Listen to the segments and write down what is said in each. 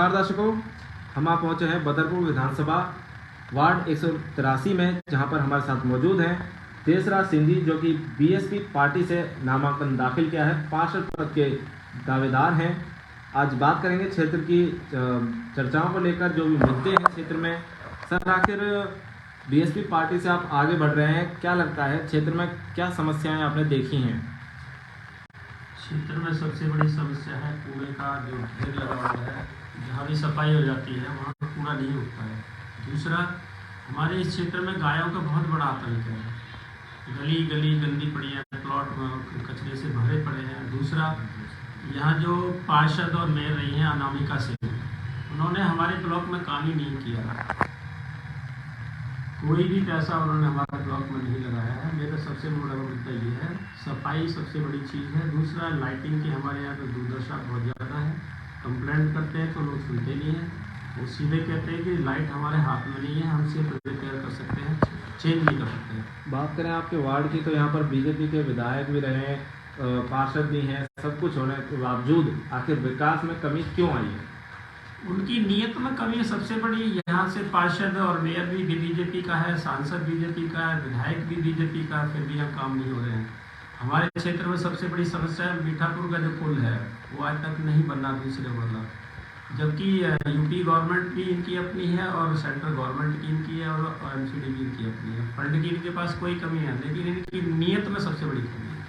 नमस्कार दर्शकों, हम आप पहुंचे हैं बदरपुर विधानसभा वार्ड 183 में, जहां पर हमारे साथ मौजूद हैं देसराज सिंह जी, जो कि बीएसपी पार्टी से नामांकन दाखिल किया है, पार्षद पद के दावेदार हैं। आज बात करेंगे क्षेत्र की चर्चाओं को लेकर, जो भी मुद्दे हैं क्षेत्र में। सर, आखिर बीएसपी पार्टी से आप आगे बढ़ रहे हैं, क्या लगता है क्षेत्र में क्या समस्याएं आपने देखी हैं? क्षेत्र में सबसे बड़ी समस्या है कूड़े का जो ढेर लगा हुआ है। जहाँ भी सफाई हो जाती है वहाँ पर कूड़ा नहीं उठता है। दूसरा, हमारे इस क्षेत्र में गायों का बहुत बड़ा आतंक है। गली गली गंदी पड़ी है, प्लॉट कचरे से भरे पड़े हैं। दूसरा, यहाँ जो पार्षद और मेयर रही हैं अनामिका सिंह, उन्होंने हमारे ब्लॉक में काम ही नहीं किया। कोई भी पैसा उन्होंने हमारे ब्लॉक में नहीं लगाया है। मेरा सबसे बड़ा मुद्दा ये है, सफाई सबसे बड़ी चीज़ है। दूसरा, लाइटिंग की हमारे यहाँ पर दुर्दशा बहुत ज़्यादा है। कंप्लेंट करते हैं तो लोग सुनते नहीं हैं। वो सीधे कहते हैं कि लाइट हमारे हाथ में नहीं है, हम सिर्फ रिपेयर कर सकते हैं, चेंज नहीं कर सकते। बात करें आपके वार्ड की, तो यहाँ पर बीजेपी के विधायक भी रहे हैं, पार्षद भी हैं, सब कुछ होने के बावजूद आखिर विकास में कमी क्यों आई है? उनकी नीयत में कमी सबसे बड़ी। यहाँ से पार्षद और मेयर भी बीजेपी का है, सांसद बीजेपी का है, विधायक भी बीजेपी का, फिर भी यहाँ काम नहीं हो रहे हैं। हमारे क्षेत्र में सबसे बड़ी समस्या है मीठापुर का जो पुल है वो आज तक नहीं बना दूसरे वाला, जबकि यूपी गवर्नमेंट भी इनकी अपनी है और सेंट्रल गवर्नमेंट की इनकी है और एमसीडी भी इनकी अपनी है। फंड की इनके पास कोई कमी है, लेकिन इनकी नीयत में सबसे बड़ी कमी है।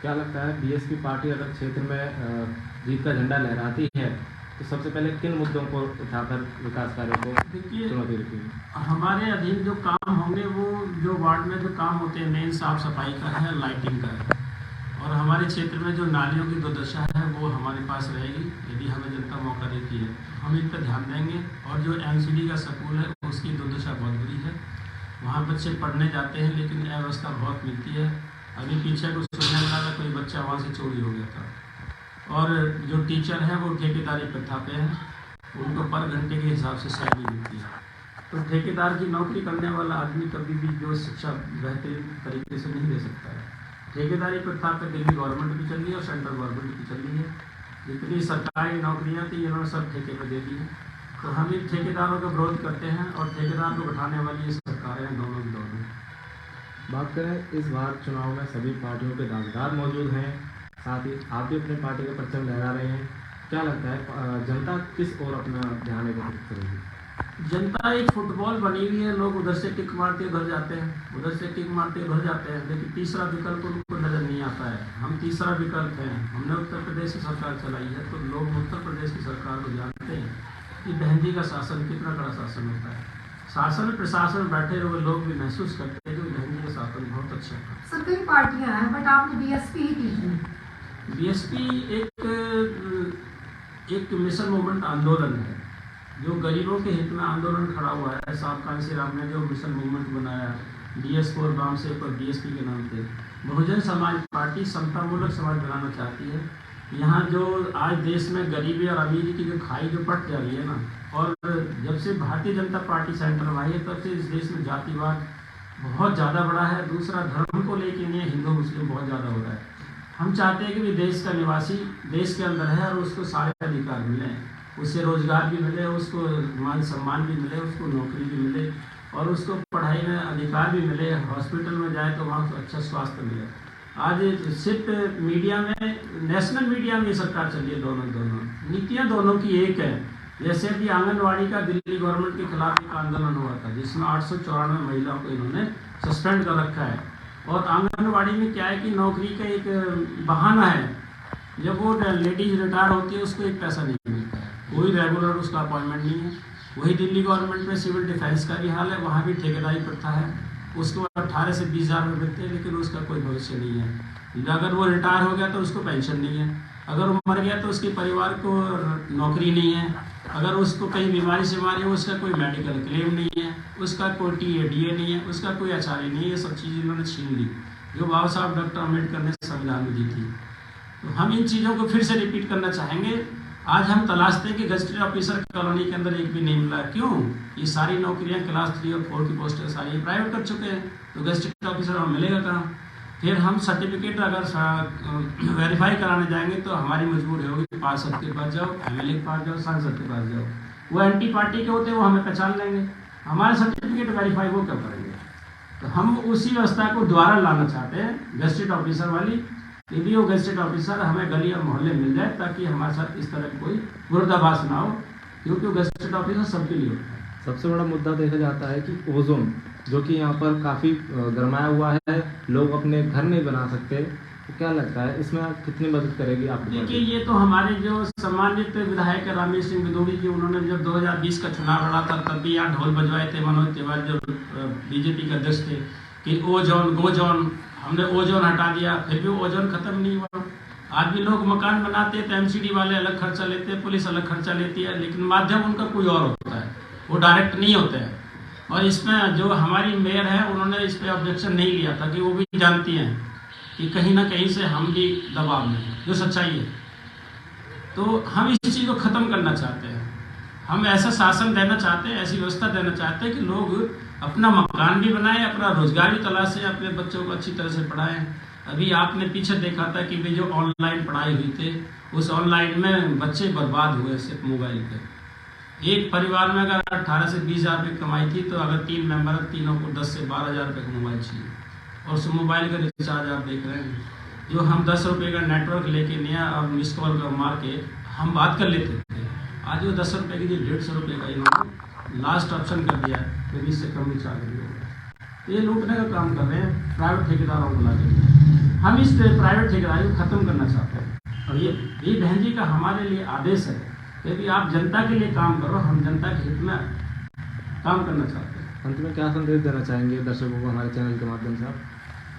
क्या लगता है बीएसपी पार्टी अगर क्षेत्र में जीत का झंडा लहराती है तो सबसे पहले किन मुद्दों को उठाकर विकास कार्यों को चुनौती देती है? हमारे अधीन जो काम होंगे वो जो वार्ड में जो काम होते हैं, मेन साफ सफाई का है, लाइटिंग का है। और हमारे क्षेत्र में जो नालियों की दुर्दशा है वो हमारे पास रहेगी। यदि हमें जनता मौका देती है हम इन पर ध्यान देंगे। और जो एमसीडी का स्कूल है उसकी दुर्दशा बहुत बुरी है। वहाँ बच्चे पढ़ने जाते हैं लेकिन अव्यवस्था बहुत मिलती है। अभी पीछे कुछ सुनने में लगा कोई बच्चा वहाँ से चोरी हो गया था। और जो टीचर हैं वो ठेकेदारी प्रथा पे हैं, उनको पर घंटे के हिसाब से सैलरी मिलती है। तो ठेकेदार की नौकरी करने वाला आदमी कभी भी जो शिक्षा बेहतरीन तरीके से नहीं दे सकता है। ठेकेदारी प्रथा पे दिल्ली गवर्नमेंट भी चल रही है और सेंट्रल गवर्नमेंट भी चल रही है। जितनी सरकारी नौकरियाँ थी इन्होंने सब ठेके पर दे दी है। तो हम इन ठेकेदारों का विरोध करते हैं और ठेकेदार को बैठाने वाली ये सरकारें हैं, दोनों की दोनों। बात करें इस बार चुनाव में सभी पार्टियों के दावेदार मौजूद हैं, साथ ही आप भी अपनी पार्टी का परचम लहरा रहे हैं। क्या लगता है जनता किस ओर अपना ध्यान एकत्रित करेगी? जनता एक फुटबॉल बनी हुई है, लोग उधर से किक मारते उधर जाते हैं, उधर से किक मारते उधर जाते हैं, लेकिन तीसरा विकल्प उनको नजर नहीं आता है। हम तीसरा विकल्प हैं। हमने उत्तर प्रदेश की सरकार चलाई है तो लोग उत्तर प्रदेश की सरकार को जानते हैं कि बहन जी का शासन कितना बड़ा शासन होता है। शासन प्रशासन में बैठे हुए लोग भी महसूस करते हैं कि बहन जी का शासन बहुत अच्छा था। सर, कई पार्टियां हैं बट आपने बीएसपी ही की। बीएसपी एक मिशन मूवमेंट आंदोलन है जो गरीबों के हित में आंदोलन खड़ा हुआ है। साहब कांशीराम ने जो मिशन मूवमेंट बनाया DS4 बाम से और बीएसपी के नाम पे, बहुजन समाज पार्टी समतामूलक समाज बनाना चाहती है। यहाँ जो आज देश में गरीबी और अमीरी की जो खाई जो पट जा रही है ना, और जब से भारतीय जनता पार्टी सेंटर में आई है तब से इस देश में जातिवाद बहुत ज़्यादा बढ़ा है। दूसरा, धर्म को लेकर नहीं, हिंदू मुस्लिम बहुत ज़्यादा हो रहा है। हम चाहते हैं कि भी देश का निवासी देश के अंदर है और उसको सारे अधिकार मिलें, उससे रोजगार भी मिले, उसको मान सम्मान भी मिले, उसको नौकरी भी मिले और उसको पढ़ाई में अधिकार भी मिले। हॉस्पिटल में जाए तो वहाँ अच्छा स्वास्थ्य मिले। आज सिर्फ मीडिया में, नेशनल मीडिया में ये सरकार चल रही है, दोनों नीतियाँ दोनों की एक है। जैसे कि आंगनवाड़ी का दिल्ली गवर्नमेंट के खिलाफ एक आंदोलन हुआ था जिसमें 894 महिलाओं को इन्होंने सस्पेंड कर रखा है। और आंगनवाड़ी में क्या है कि नौकरी का एक बहाना है, जब वो लेडीज रिटायर होती है उसको एक पैसा नहीं मिलता है, कोई रेगुलर उसका अपॉइंटमेंट नहीं है। वही दिल्ली गवर्नमेंट में सिविल डिफेंस का भी हाल है, वहाँ भी ठेकेदारी प्रथा है। उसको 18 से 20 हज़ार रुपये मिलते हैं लेकिन उसका कोई भविष्य नहीं है। अगर वो रिटायर हो गया तो उसको पेंशन नहीं है, अगर वो मर गया तो उसके परिवार को नौकरी नहीं है, अगर उसको कहीं बीमारी से मारी हो उसका कोई मेडिकल क्लेम नहीं है, उसका कोई DA नहीं है, उसका कोई आचार्य नहीं है। ये सब चीज़ इन्होंने छीन ली जो बाबा साहब डॉक्टर अम्बेडकर ने संविधान में दी थी। तो हम इन चीज़ों को फिर से रिपीट करना चाहेंगे। आज हम तलाशते हैं कि गजटेड ऑफिसर कॉलोनी के अंदर एक भी नहीं मिला। क्यों? ये सारी नौकरियां क्लास 3 और 4 की पोस्टें सारी प्राइवेट कर चुके हैं, तो गजटेड ऑफिसर हमें मिलेगा कहाँ? फिर हम सर्टिफिकेट अगर वेरीफाई कराने जाएंगे तो हमारी मजबूरी होगी पार्षद के पास जाओ, एमएलए के पास जाओ, सांसद के पास जाओ। वो एंटी पार्टी के होते हैं, वो हमें पहचान लेंगे, हमारे सर्टिफिकेट वेरीफाई वो क्या करेंगे। तो हम उसी व्यवस्था को दोबारा लाना चाहते हैं, गेस्टेड ऑफिसर वाली। यदि वो गेस्टेड ऑफिसर हमें गली और मोहल्ले मिल जाए ताकि हमारे साथ इस तरह कोई विरोधाभास ना हो, क्योंकि वो गेस्टेड ऑफिसर सबके लिए होता है। सबसे बड़ा मुद्दा देखा जाता है कि ओजोन, जो कि यहाँ पर काफ़ी गरमाया हुआ है, लोग अपने घर नहीं बना सकते। तो क्या लगता है इसमें कितनी मदद करेगी आपको? देखिए, ये तो हमारे जो सम्मानित विधायक रामेश सिंह बिदोड़ी जी, उन्होंने जब 2020 का चुनाव लड़ा था तब भी यहाँ ढोल बजवाए थे मनोज तिवारी जो बीजेपी के अध्यक्ष थे कि ओजोन गोजोन, हमने ओजोन हटा दिया, फिर भी ओजोन खत्म नहीं हुआ। आज भी लोग मकान बनाते हैं तो एमसीडी वाले अलग खर्चा लेते हैं, पुलिस अलग खर्चा लेती है, लेकिन माध्यम उनका कोई और होता है, वो डायरेक्ट नहीं होते हैं। और इसमें जो हमारी मेयर है उन्होंने इस पर ऑब्जेक्शन नहीं लिया था कि वो भी जानती हैं कि कहीं ना कहीं से हम भी दबाव में हैं, जो सच्चाई है। तो हम इस चीज़ को ख़त्म करना चाहते हैं, हम ऐसा शासन देना चाहते हैं, ऐसी व्यवस्था देना चाहते हैं कि लोग अपना मकान भी बनाएं, अपना रोजगार भी तलाशें, अपने बच्चों को अच्छी तरह से पढ़ाएं। अभी आपने पीछे देखा था कि भी जो ऑनलाइन पढ़ाई हुई थी, उस ऑनलाइन में बच्चे बर्बाद हुए सिर्फ मोबाइल पे। एक परिवार में अगर 18 से 20 हज़ार रुपये कमाई थी तो अगर 3 मेंबर हैं, तीनों को 10 से 12 हज़ार रुपये का मोबाइल चाहिए। और उस मोबाइल का रिचार्ज आप देख रहे हैं, जो हम 10 रुपये का नेटवर्क लेके नया और मिस कॉल का मार के हम बात कर लेते थे, आज वो 10 रुपये की 150 रुपये का इन्होंने लास्ट ऑप्शन कर दिया है, फिर इससे कम रिचार्ज नहीं होगा। ये लूटने का काम कर रहे हैं प्राइवेट ठेकेदारों को लाके। हम इस प्राइवेट ठेकेदारी को ख़त्म करना चाहते हैं और ये बहन जी का हमारे लिए आदेश है कि आप जनता के लिए काम करो, हम जनता के हित में काम करना चाहते हैं। अंत में क्या संदेश देना चाहेंगे दर्शकों को हमारे चैनल के माध्यम से आप?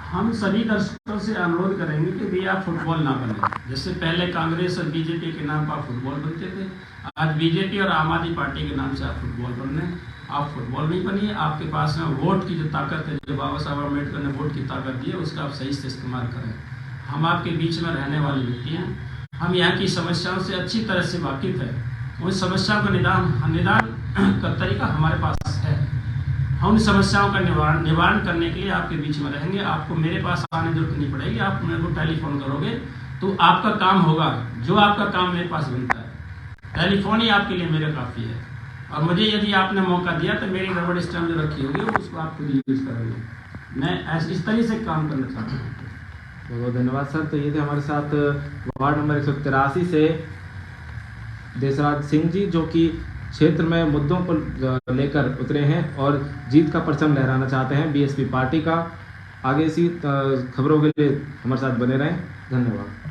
हम सभी दर्शकों से अनुरोध करेंगे कि भैया आप फुटबॉल ना बने, जैसे पहले कांग्रेस और बीजेपी के नाम पर आप फुटबॉल बनते थे, आज बीजेपी और आम आदमी पार्टी के नाम से आप फुटबॉल बन रहे हैं। आप फुटबॉल नहीं बनिए, आपके पास में वोट की जो ताकत है, जो बाबा साहब अम्बेडकर ने वोट की ताकत दी है, उसका आप सही से इस्तेमाल करें। हम आपके बीच में रहने वाले व्यक्ति हैं, हम यहाँ की समस्याओं से अच्छी तरह से वाकिफ़ है, उन समस्याओं का निदान का तरीका हमारे पास है। हम उन समस्याओं का निवारण करने के लिए आपके बीच में रहेंगे। आपको मेरे पास आने की जरूरत नहीं पड़ेगी, आप मेरे को टेलीफोन करोगे तो आपका काम होगा, जो आपका काम मेरे पास बनता है। टेलीफोन ही आपके लिए मेरे काफ़ी है, और मुझे यदि आपने मौका दिया तो मेरी रबड़ स्टैम्प जो रखी होगी उसको आप खुद यूज़ करोगे। मैं इस तरह से काम करना चाहता हूँ। बहुत बहुत धन्यवाद सर। तो ये थे हमारे साथ वार्ड नंबर 183 से देशराज सिंह जी, जो कि क्षेत्र में मुद्दों को लेकर उतरे हैं और जीत का परचम लहराना चाहते हैं बीएसपी पार्टी का। आगे इसी खबरों के लिए हमारे साथ बने रहें। धन्यवाद।